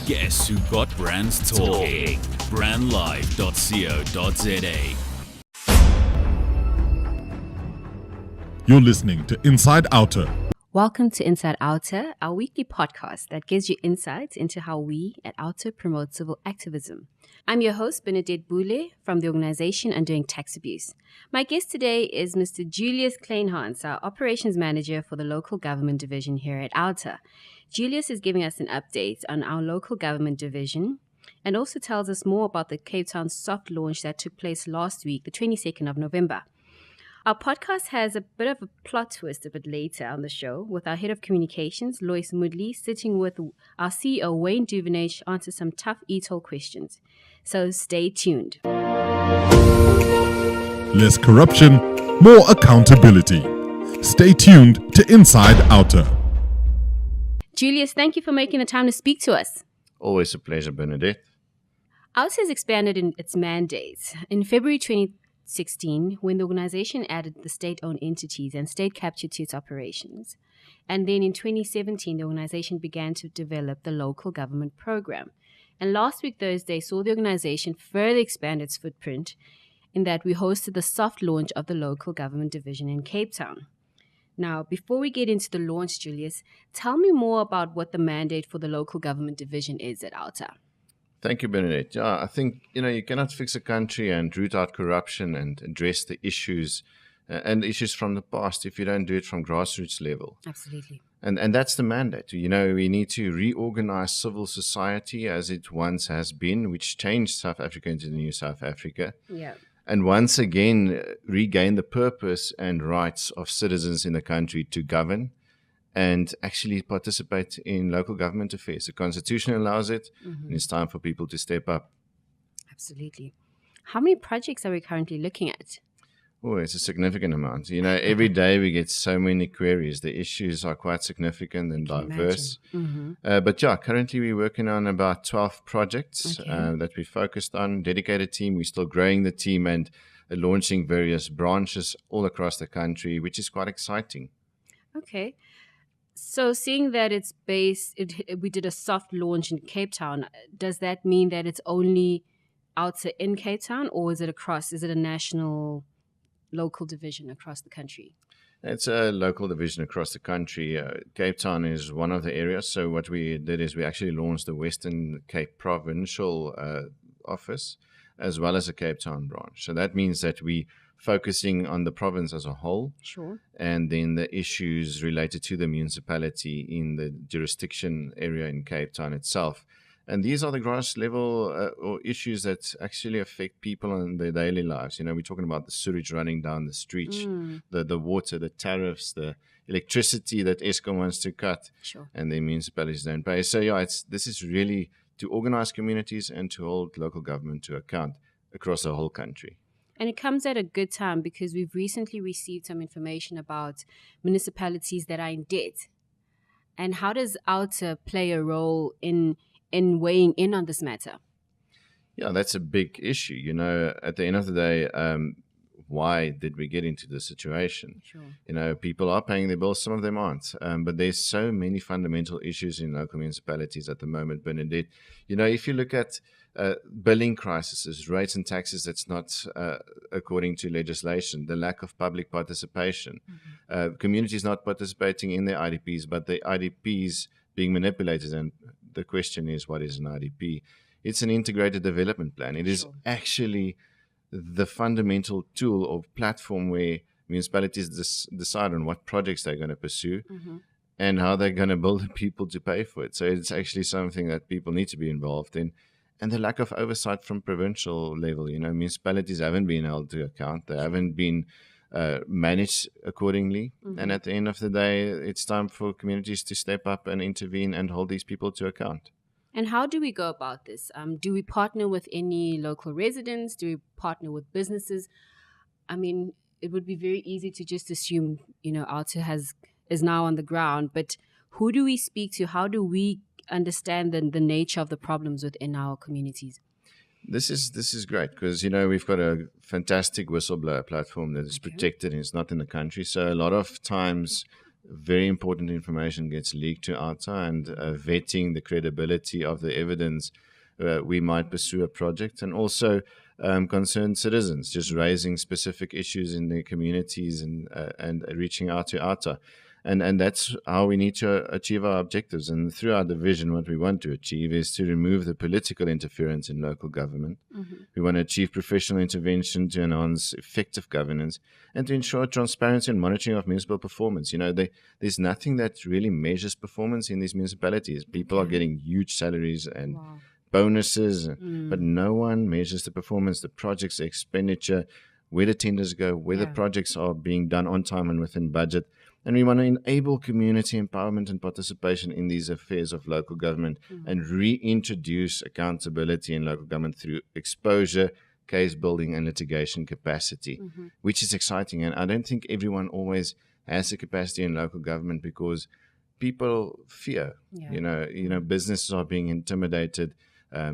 Guess who got brands talking? Brandlive.co.za. You're listening to Inside OUTA. Welcome to Inside OUTA, our weekly podcast that gives you insights into how we at OUTA promote civil activism. I'm your host, Bernadette Bule, from the organization Undoing Tax Abuse. My guest today is Mr. Julius Kleynhans, our Operations Manager for the Local Government Division here at OUTA. Julius is giving us an update on our local government division and also tells us more about the Cape Town soft launch that took place last week, the 22nd of November. Our podcast has a bit of a plot twist a bit later on the show with our Head of Communications, Lois Moodley, sitting with our CEO Wayne Duvenage to answer some tough e-toll questions. So stay tuned. Less corruption, more accountability. Stay tuned to Inside OUTA. Julius, thank you for making the time to speak to us. Always a pleasure, Bernadette. OUTA has expanded in its mandates. In February 2016, when the organization added the state-owned entities and state capture to its operations. And then in 2017, the organization began to develop the local government program. And last week, Thursday, saw the organization further expand its footprint in that we hosted the soft launch of the local government division in Cape Town. Now, before we get into the launch, Julius, tell me more about what the mandate for the local government division is at OUTA. Thank you, Bernadette. Yeah, I think, you cannot fix a country and root out corruption and address the issues and issues from the past if you don't do it from grassroots level. Absolutely. And that's the mandate. We need to reorganize civil society as it once has been, which changed South Africa into the new South Africa. Yeah. And once again, regain the purpose and rights of citizens in the country to govern and actually participate in local government affairs. The Constitution allows it, and it's time for people to step up. Absolutely. How many projects are we currently looking at? Oh, it's a significant amount. Every day we get so many queries. The issues are quite significant and diverse. But currently we're working on about 12 projects that we focused on. Dedicated team. We're still growing the team and launching various branches all across the country, which is quite exciting. Okay. So seeing that we did a soft launch in Cape Town, does that mean that it's only OUTA in Cape Town, or is it a national local division across the country? It's a local division across the country. Cape Town is one of the areas. So what we did is we actually launched the Western Cape Provincial office as well as a Cape Town branch. So that means that we focusing on the province as a whole. Sure. And then the issues related to the municipality in the jurisdiction area in Cape Town itself. And these are the grass level or issues that actually affect people in their daily lives. We're talking about the sewage running down the streets, the water, the tariffs, the electricity that Eskom wants to cut, and the municipalities don't pay. So this is really to organize communities and to hold local government to account across the whole country. And it comes at a good time because we've recently received some information about municipalities that are in debt. And how does OUTA play a role in weighing in on this matter? Yeah, that's a big issue. At the end of the day, why did we get into this situation? Sure. People are paying their bills, some of them aren't. But there's so many fundamental issues in local municipalities at the moment, Bernadette. If you look at billing crises, rates and taxes that's not according to legislation, the lack of public participation, communities not participating in their IDPs, but the IDPs being manipulated. And the question is, what is an IDP? It's an integrated development plan. It is actually the fundamental tool or platform where municipalities decide on what projects they're going to pursue and how they're going to build the people to pay for it. So it's actually something that people need to be involved in. And the lack of oversight from provincial level. Municipalities haven't been held to account. They haven't been managed accordingly. And at the end of the day, it's time for communities to step up and intervene and hold these people to account. And how do we go about this? Do we partner with any local residents? Do we partner with businesses? I mean, it would be very easy to just assume, OUTA is now on the ground, but who do we speak to? How do we understand the nature of the problems within our communities? This is great because, we've got a fantastic whistleblower platform that is protected and it's not in the country. So a lot of times very important information gets leaked to OUTA, and vetting the credibility of the evidence, we might pursue a project. And also concerned citizens, just raising specific issues in their communities and reaching out to OUTA. And that's how we need to achieve our objectives. And through our division, what we want to achieve is to remove the political interference in local government. We want to achieve professional intervention to enhance effective governance and to ensure transparency and monitoring of municipal performance. There's nothing that really measures performance in these municipalities. People are getting huge salaries and bonuses, but no one measures the performance, the projects, the expenditure, where the tenders go, where the projects are being done on time and within budget. And we want to enable community empowerment and participation in these affairs of local government and reintroduce accountability in local government through exposure, case building, and litigation capacity, which is exciting. And I don't think everyone always has the capacity in local government because people fear. Businesses are being intimidated.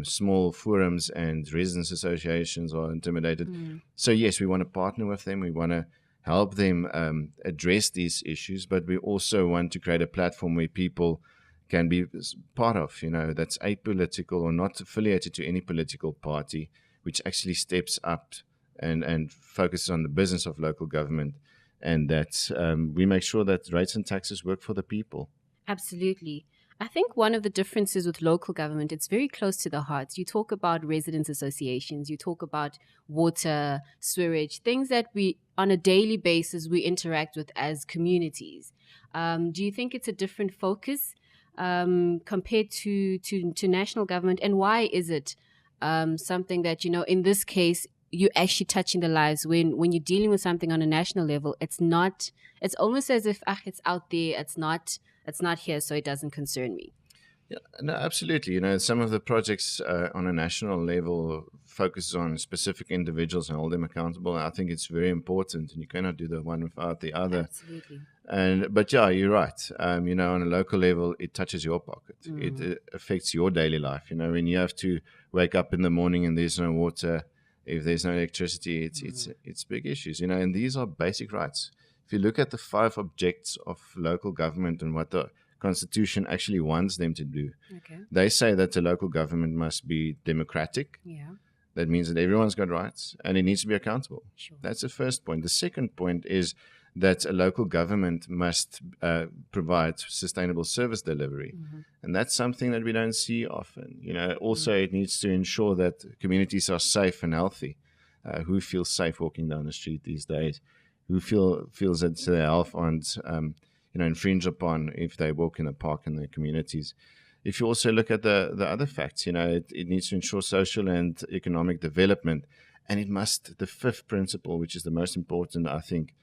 Small forums and residents associations are intimidated. So yes, we want to partner with them. We want to help them address these issues, but we also want to create a platform where people can be part of, that's apolitical or not affiliated to any political party, which actually steps up and focuses on the business of local government, and that we make sure that rates and taxes work for the people. Absolutely. I think one of the differences with local government, it's very close to the heart. You talk about residents associations, you talk about water, sewerage, things that we, on a daily basis, we interact with as communities. Do you think it's a different focus compared to national government? And why is it something that, in this case, you're actually touching the lives when you're dealing with something on a national level? It's almost as if, it's out there, it's not here, so it doesn't concern me. Yeah, no, absolutely. Some of the projects on a national level focuses on specific individuals and hold them accountable. I think it's very important, and you cannot do the one without the other. Absolutely. But yeah, you're right. On a local level, it touches your pocket. It affects your daily life. When you have to wake up in the morning and there's no water, if there's no electricity, it's big issues. And these are basic rights. If you look at the 5 objectives of local government and what the Constitution actually wants them to do, they say that the local government must be democratic. That means that everyone's got rights and it needs to be accountable. That's the first point. The second point is that a local government must provide sustainable service delivery. And that's something that we don't see often. Also, it needs to ensure that communities are safe and healthy. Who feels safe walking down the street these days? Who feels that their health aren't infringed upon if they walk in a park in their communities? If you also look at the other facts, it needs to ensure social and economic development. And the 5th principle, which is the most important, I think,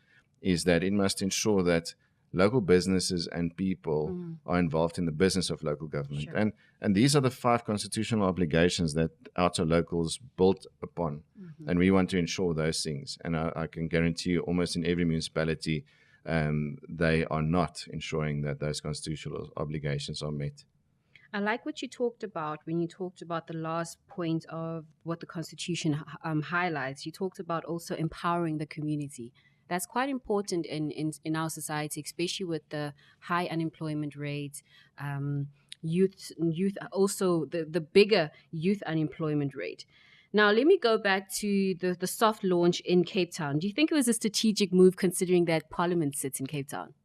is that it must ensure that local businesses and people are involved in the business of local government. And these are the 5 constitutional obligations that OUTA Locals built upon. And we want to ensure those things. And I can guarantee you almost in every municipality, they are not ensuring that those constitutional obligations are met. I like what you talked about when you talked about the last point of what the Constitution highlights. You talked about also empowering the community. That's quite important in our society, especially with the high unemployment rate, youth also the bigger youth unemployment rate. Now, let me go back to the soft launch in Cape Town. Do you think it was a strategic move considering that Parliament sits in Cape Town?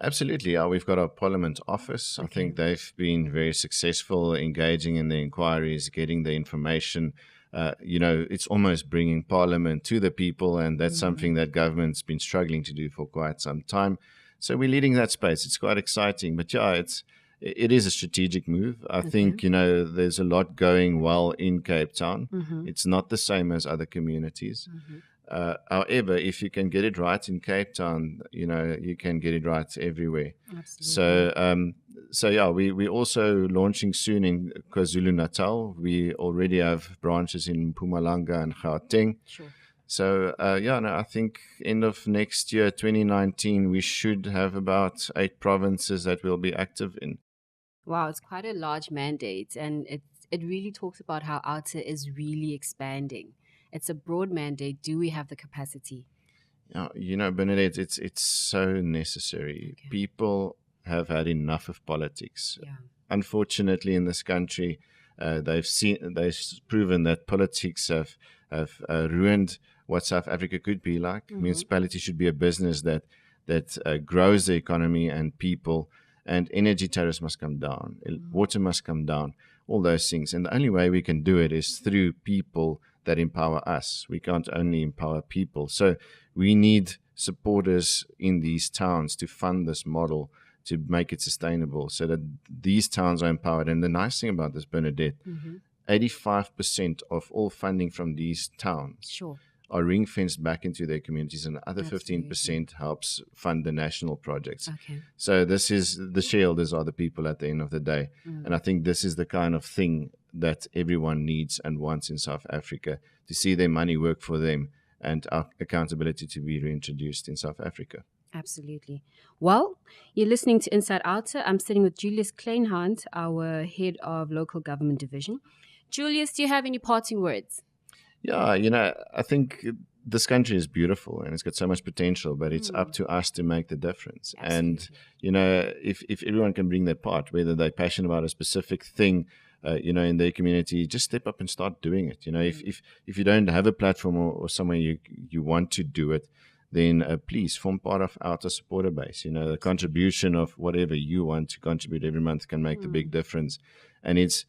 Absolutely. We've got our Parliament office. I think they've been very successful engaging in the inquiries, getting the information. It's almost bringing Parliament to the people, and that's something that government's been struggling to do for quite some time. So we're leading that space. It's quite exciting. But it is a strategic move. I think, there's a lot going well in Cape Town. It's not the same as other communities. However, if you can get it right in Cape Town, you can get it right everywhere. Absolutely. So we're also launching soon in KwaZulu-Natal. We already have branches in Mpumalanga and Gauteng. So, I think end of next year, 2019, we should have about 8 provinces that we'll be active in. Wow, it's quite a large mandate, and it really talks about how OUTA is really expanding. It's a broad mandate. Do we have the capacity? Bernadette, it's so necessary. Okay. People have had enough of politics. Yeah. Unfortunately, in this country, they've proven that politics have ruined what South Africa could be like. Municipality should be a business that grows the economy and people, and energy tariffs must come down, water must come down, all those things. And the only way we can do it is through people that empower us. We can't only empower people. So we need supporters in these towns to fund this model, to make it sustainable so that these towns are empowered. And the nice thing about this, Bernadette, 85% of all funding from these towns are ring-fenced back into their communities, and the other 15% helps fund the national projects. Okay. So this is the shareholders are the people at the end of the day. And I think this is the kind of thing that everyone needs and wants in South Africa, to see their money work for them and accountability to be reintroduced in South Africa. Absolutely. Well, you're listening to Inside OUTA. I'm sitting with Julius Kleynhans, our head of local government division. Julius, do you have any parting words? Yeah, I think this country is beautiful and it's got so much potential, but it's up to us to make the difference. Absolutely. And, if everyone can bring their part, whether they're passionate about a specific thing, in their community, just step up and start doing it. If you don't have a platform or somewhere you want to do it, then please form part of OUTA supporter base. The contribution of whatever you want to contribute every month can make the big difference. And it's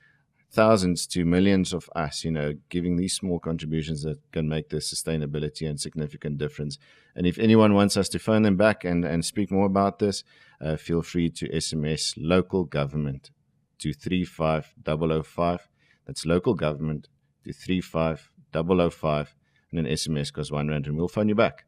thousands to millions of us, giving these small contributions that can make the sustainability and significant difference. And if anyone wants us to phone them back and speak more about this, feel free to SMS local government to 35005. That's local government to 35005. And an SMS costs R1 and we'll phone you back.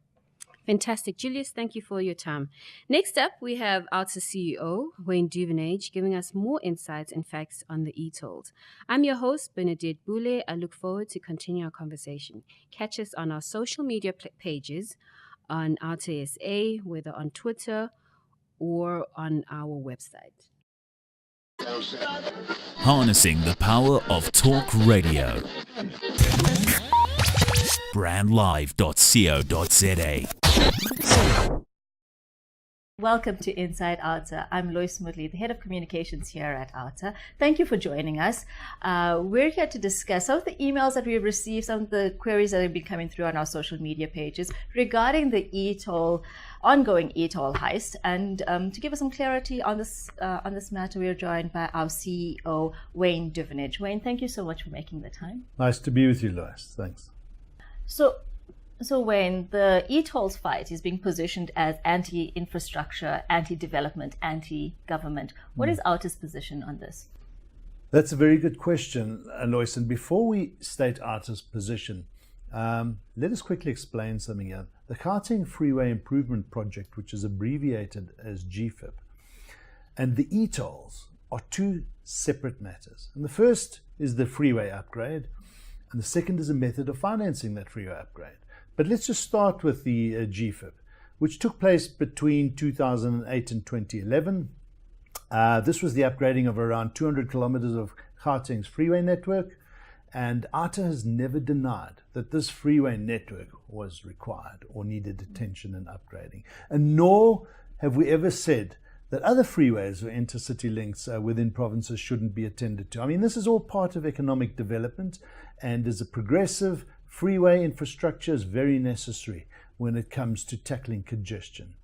Fantastic. Julius, thank you for your time. Next up, we have OUTA CEO Wayne Duvenage giving us more insights and facts on the e-tolls. I'm your host, Bernadette Bule. I look forward to continue our conversation. Catch us on our social media pages on OUTA SA, whether on Twitter or on our website. Harnessing the power of talk radio. Brandlive.co.za. Welcome to Inside OUTA. I'm Lois, Moodley, the head of communications here at OUTA. Thank you for joining us. We're here to discuss some of the emails that we've received, some of the queries that have been coming through on our social media pages regarding the ongoing e-toll heist. And to give us some clarity on this matter, we are joined by our CEO, Wayne Duvenage. Wayne, thank you so much for making the time. Nice to be with you, Lois. Thanks. So Wayne, the e-tolls fight is being positioned as anti-infrastructure, anti-development, anti-government. What is OUTA's position on this? That's a very good question, Lois. And before we state OUTA's position, let us quickly explain something here. The Gauteng Freeway Improvement Project, which is abbreviated as GFIP, and the e-tolls are two separate matters. And the first is the freeway upgrade, and the second is a method of financing that freeway upgrade. But let's just start with the GFIP, which took place between 2008 and 2011. This was the upgrading of around 200 kilometers of Gauteng's freeway network, and OUTA has never denied that this freeway network was required or needed attention and upgrading. And nor have we ever said that other freeways or intercity links within provinces shouldn't be attended to. I mean, this is all part of economic development, and as a progressive, freeway infrastructure is very necessary when it comes to tackling congestion.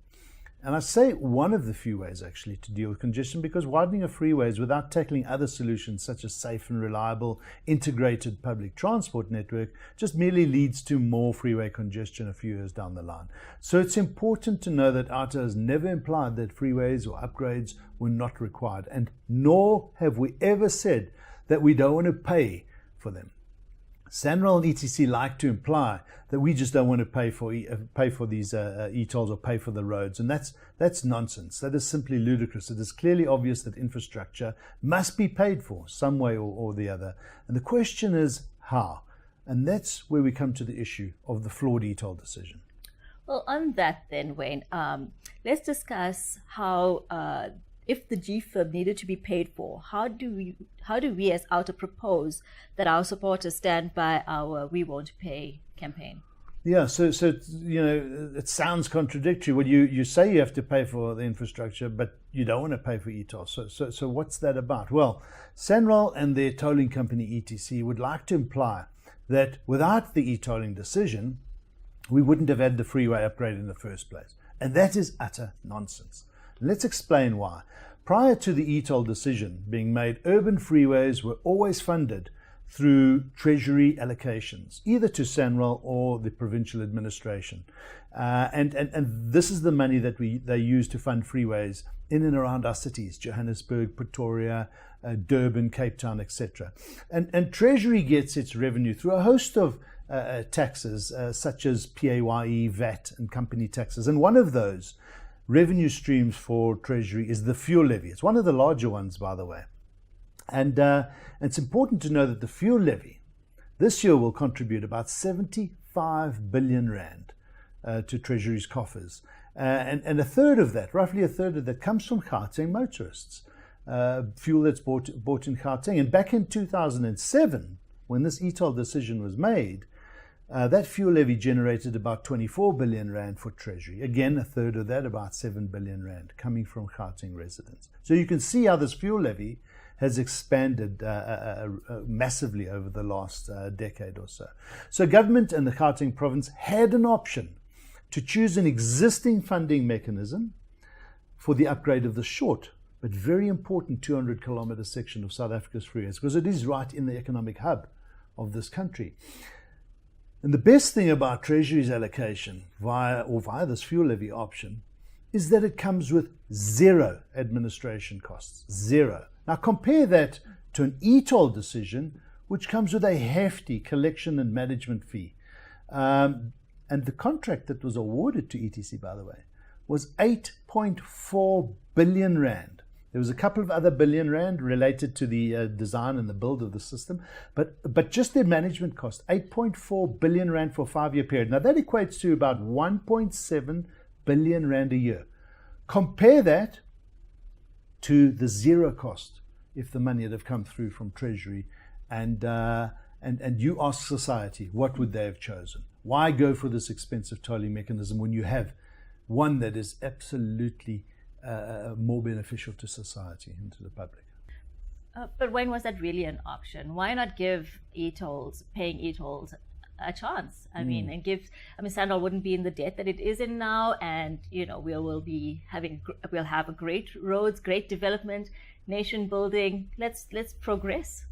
And I say one of the few ways actually to deal with congestion, because widening of freeways without tackling other solutions such as safe and reliable integrated public transport network just merely leads to more freeway congestion a few years down the line. So it's important to know that OUTA has never implied that freeways or upgrades were not required, and nor have we ever said that we don't want to pay for them. SANRAL and ETC like to imply that we just don't want to pay for these e-tolls or pay for the roads, and that's nonsense. That is simply ludicrous. It is clearly obvious that infrastructure must be paid for some way or the other, and the question is how, and that's where we come to the issue of the flawed e-toll decision. Well, on that then, Wayne, let's discuss how if the GFIB needed to be paid for, how do we as OUTA propose that our supporters stand by our We Won't Pay campaign? Yeah, so it sounds contradictory. Well, you say you have to pay for the infrastructure, but you don't want to pay for e-toll. So what's that about? Well, SANRAL and their tolling company ETC would like to imply that without the e-tolling decision, we wouldn't have had the freeway upgrade in the first place. And that is utter nonsense. Let's explain why. Prior to the e-toll decision being made, urban freeways were always funded through treasury allocations, either to SANRAL or the provincial administration. And this is the money that they use to fund freeways in and around our cities, Johannesburg, Pretoria, Durban, Cape Town, etc. And treasury gets its revenue through a host of taxes, such as PAYE, VAT, and company taxes. And one of those revenue streams for treasury is the fuel levy. It's one of the larger ones, by the way. And it's important to know that the fuel levy this year will contribute about 75 billion rand to Treasury's coffers. And a third of that, roughly a third of that, comes from Gauteng motorists. Fuel that's bought in Gauteng. And back in 2007, when this e-toll decision was made, that fuel levy generated about 24 billion rand for Treasury. Again, a third of that, about 7 billion rand, coming from Gauteng residents. So you can see how this fuel levy has expanded massively over the last decade or so. So government and the Gauteng province had an option to choose an existing funding mechanism for the upgrade of the short but very important 200-kilometre section of South Africa's freeways, because it is right in the economic hub of this country. And the best thing about Treasury's allocation via this fuel levy option is that it comes with zero administration costs, zero. Now compare that to an e-toll decision, which comes with a hefty collection and management fee. And the contract that was awarded to ETC, by the way, was 8.4 billion rand. There was a couple of other billion rand related to the design and the build of the system, but just their management cost, 8.4 billion rand for a 5-year period. Now that equates to about 1.7 billion rand a year. Compare that to the zero cost if the money had have come through from Treasury, and you ask society, what would they have chosen? Why go for this expensive tolling mechanism when you have one that is absolutely more beneficial to society and to the public? But when was that really an option? Why not give paying e-tolls a chance? I mean, and SANRAL wouldn't be in the debt that it is in now, and we'll have a great roads, great development, nation building. Let's progress.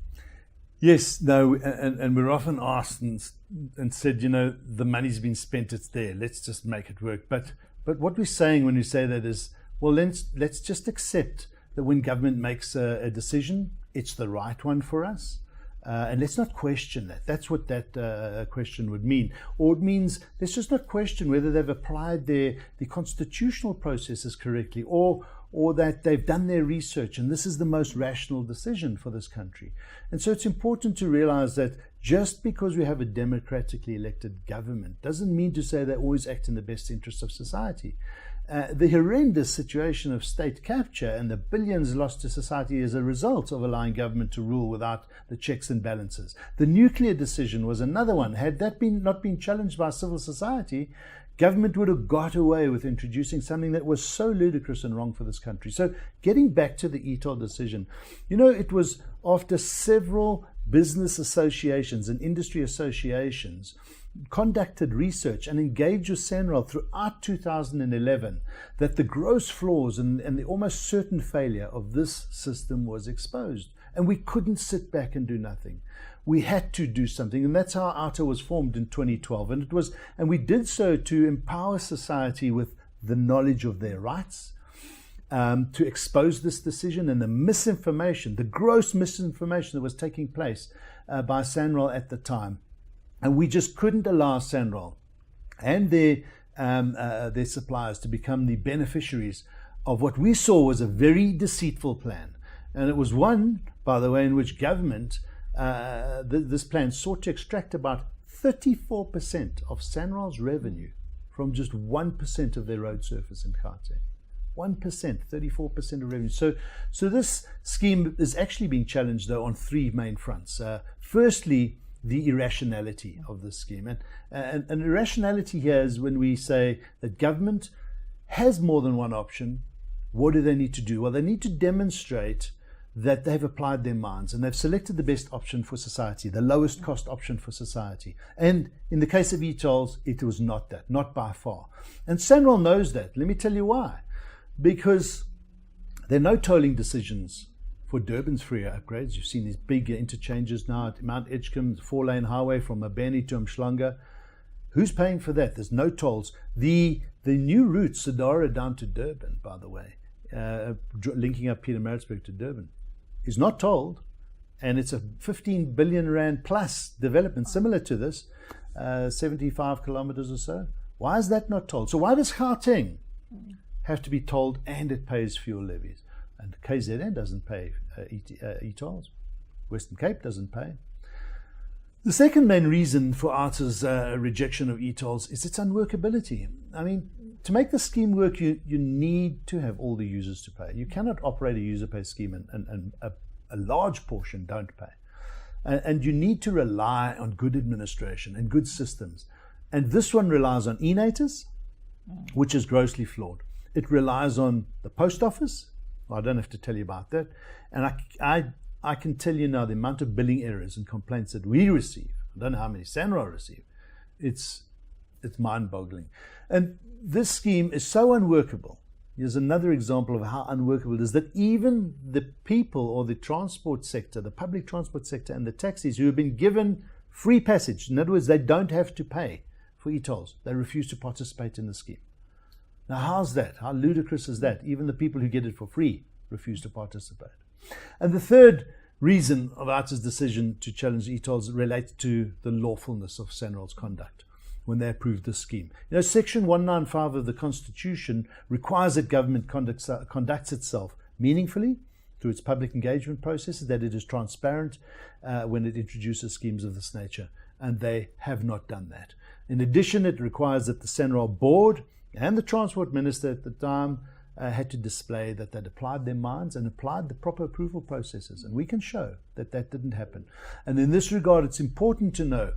Yes, no, and we're often asked and said, the money's been spent, it's there, let's just make it work. But what we're saying when we say that is, well, let's just accept that when government makes a decision, it's the right one for us. And let's not question that. That's what that question would mean. Or it means let's just not question whether they've applied the constitutional processes correctly, or that they've done their research and this is the most rational decision for this country. And so it's important to realize that just because we have a democratically elected government doesn't mean to say they always act in the best interests of society. The horrendous situation of state capture and the billions lost to society is a result of allowing government to rule without the checks and balances. The nuclear decision was another one. Had that not been challenged by civil society, government would have got away with introducing something that was so ludicrous and wrong for this country. So getting back to the e-toll decision, it was after several business associations and industry associations conducted research and engaged with SANRAL throughout 2011 that the gross flaws and the almost certain failure of this system was exposed. And we couldn't sit back and do nothing. We had to do something, and that's how OUTA was formed in 2012. And we did so to empower society with the knowledge of their rights, to expose this decision and the misinformation, the gross misinformation that was taking place by SANRAL at the time. And we just couldn't allow SANRAL and their suppliers to become the beneficiaries of what we saw was a very deceitful plan. And it was one, by the way, in which government, this plan sought to extract about 34% of SANRAL's revenue from just 1% of their road surface in Gauteng. 1%, 34% of revenue. So this scheme is actually being challenged, though, on three main fronts. Firstly, the irrationality of this scheme. And irrationality here is when we say that government has more than one option. What do they need to do? Well, they need to demonstrate that they've applied their minds and they've selected the best option for society, the lowest cost option for society. And in the case of e-tolls, it was not that, not by far. And SANRAL knows that. Let me tell you why. Because there are no tolling decisions for Durban's freeway upgrades. You've seen these big interchanges now at Mount Edgecombe, the 4-lane highway from Mabeni to Umhlanga. Who's paying for that? There's no tolls. The new route, Sedara down to Durban, by the way, linking up Pietermaritzburg to Durban, is not tolled, and it's a 15 billion rand plus development similar to this, 75 kilometers or so. Why is that not tolled? So why does Gauteng have to be tolled and it pays fuel levies? And KZN doesn't pay e-tolls. Western Cape doesn't pay. The second main reason for OUTA's rejection of e-tolls is its unworkability. I mean, to make the scheme work, you need to have all the users to pay. You cannot operate a user pay scheme and a large portion don't pay. And you need to rely on good administration and good systems. And this one relies on e-natus, which is grossly flawed. It relies on the post office. Well, I don't have to tell you about that. And I can tell you now the amount of billing errors and complaints that we receive. I don't know how many SANRAL receive. It's mind-boggling. And this scheme is so unworkable. Here's another example of how unworkable it is, that even the people or the transport sector, the public transport sector and the taxis who have been given free passage, in other words, they don't have to pay for e-tolls, they refuse to participate in the scheme. Now, how's that? How ludicrous is that? Even the people who get it for free refuse to participate. And the third reason of OUTA's decision to challenge e-tolls relates to the lawfulness of SANRAL's conduct when they approved the scheme. You know, Section 195 of the Constitution requires that government conducts itself meaningfully through its public engagement processes, that it is transparent when it introduces schemes of this nature, and they have not done that. In addition, it requires that the SANRAL board and the Transport Minister at the time had to display that they'd applied their minds and applied the proper approval processes. And we can show that that didn't happen. And in this regard, it's important to know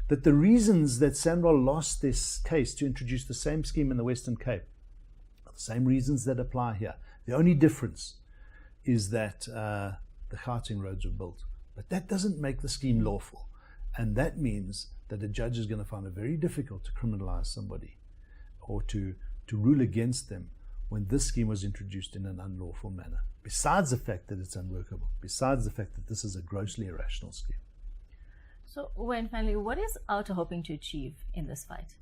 that the reasons that SANRAL lost this case to introduce the same scheme in the Western Cape are the same reasons that apply here. The only difference is that the Gauteng roads were built. But that doesn't make the scheme lawful. And that means that a judge is going to find it very difficult to criminalize somebody or to rule against them when this scheme was introduced in an unlawful manner, besides the fact that it's unworkable, besides the fact that this is a grossly irrational scheme. So, Wayne, finally, what is OUTA hoping to achieve in this fight?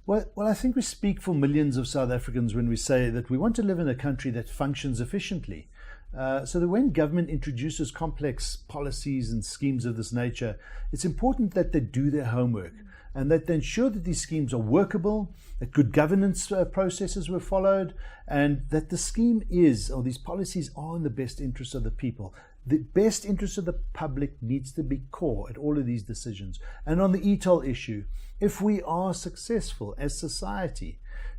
Well, I think we speak for millions of South Africans when we say that we want to live in a country that functions efficiently. So that when government introduces complex policies and schemes of this nature, it's important that they do their homework and that they ensure that these schemes are workable, that good governance processes were followed, and that the scheme is, or these policies are in the best interest of the people. The best interest of the public needs to be core at all of these decisions. And on the e-toll issue, if we are successful as society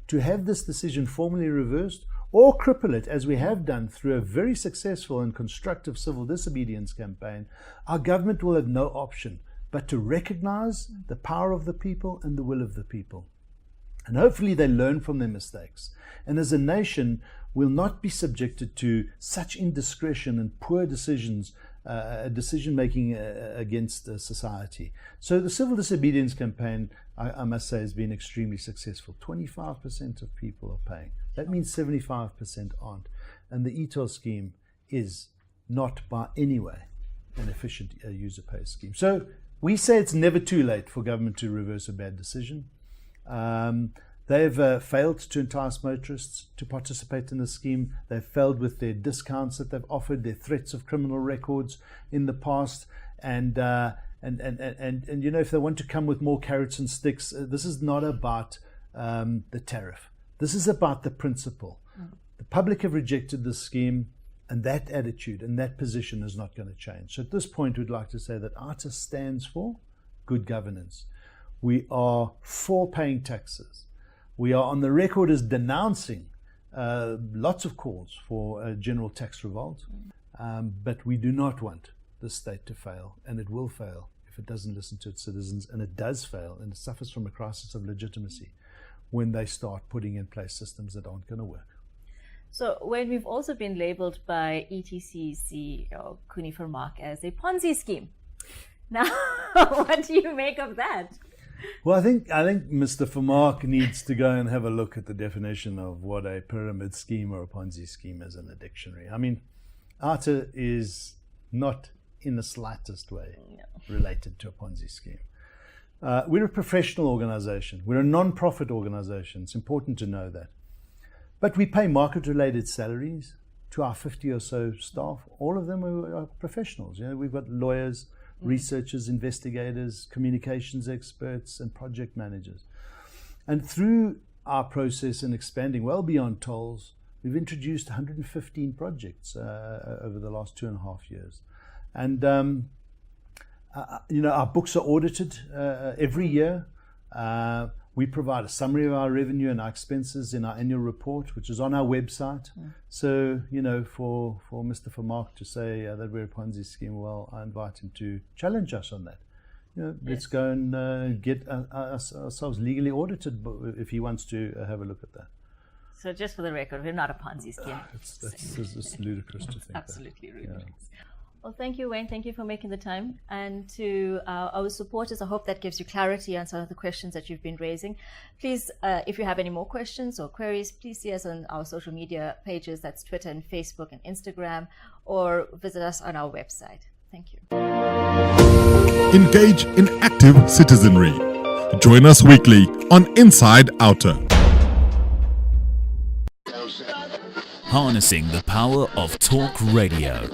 to have this decision formally reversed or cripple it, as we have done through a very successful and constructive civil disobedience campaign, our government will have no option but to recognize the power of the people and the will of the people. And hopefully they learn from their mistakes. And as a nation, we'll not be subjected to such indiscretion and poor decisions, decision-making against society. So the civil disobedience campaign, I must say, has been extremely successful. 25% of people are paying. That means 75% aren't. And the e-toll scheme is not by any way an efficient user pay scheme. So we say it's never too late for government to reverse a bad decision. They've failed to entice motorists to participate in the scheme. They've failed with their discounts that they've offered, their threats of criminal records in the past, and you know, if they want to come with more carrots and sticks, this is not about the tariff. This is about the principle. The public have rejected this scheme, and that attitude and that position is not going to change. So at this point, we'd like to say that OUTA stands for good governance. We are for paying taxes. We are on the record as denouncing lots of calls for a general tax revolt, but we do not want the state to fail, and it will fail if it doesn't listen to its citizens, and it does fail, and it suffers from a crisis of legitimacy when they start putting in place systems that aren't going to work. So when we've also been labeled by ETC CEO Kuni Vermaak as a Ponzi scheme. Now, what do you make of that? Well, I think Mr. Vermaak needs to go and have a look at the definition of what a pyramid scheme or a Ponzi scheme is in the dictionary. I mean, OUTA is not in the slightest way related to a Ponzi scheme. We're a professional organization. We're a non-profit organization. It's important to know that. But we pay market-related salaries to our 50 or so staff. All of them are professionals. You know, we've got lawyers, researchers, investigators, communications experts, and project managers. And through our process in expanding well beyond tolls, we've introduced 115 projects over the last 2.5 years. And our books are audited every year. We provide a summary of our revenue and our expenses in our annual report, which is on our website. So, for Mr. Vermaak to say that we're a Ponzi scheme, well, I invite him to challenge us on that. Let's go and get ourselves legally audited if he wants to have a look at that. So just for the record, we're not a Ponzi scheme. It's ludicrous to think Absolutely that. ludicrous. Yeah. Well, thank you, Wayne. Thank you for making the time. And to our supporters, I hope that gives you clarity on some of the questions that you've been raising. Please, if you have any more questions or queries, please see us on our social media pages. That's Twitter and Facebook and Instagram, or visit us on our website. Thank you. Engage in active citizenry. Join us weekly on Inside OUTA. Harnessing the power of talk radio.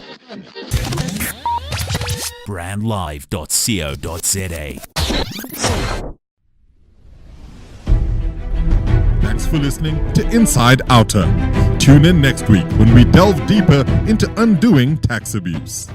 Brandlive.co.za. Thanks for listening to Inside OUTA. Tune in next week when we delve deeper into undoing tax abuse.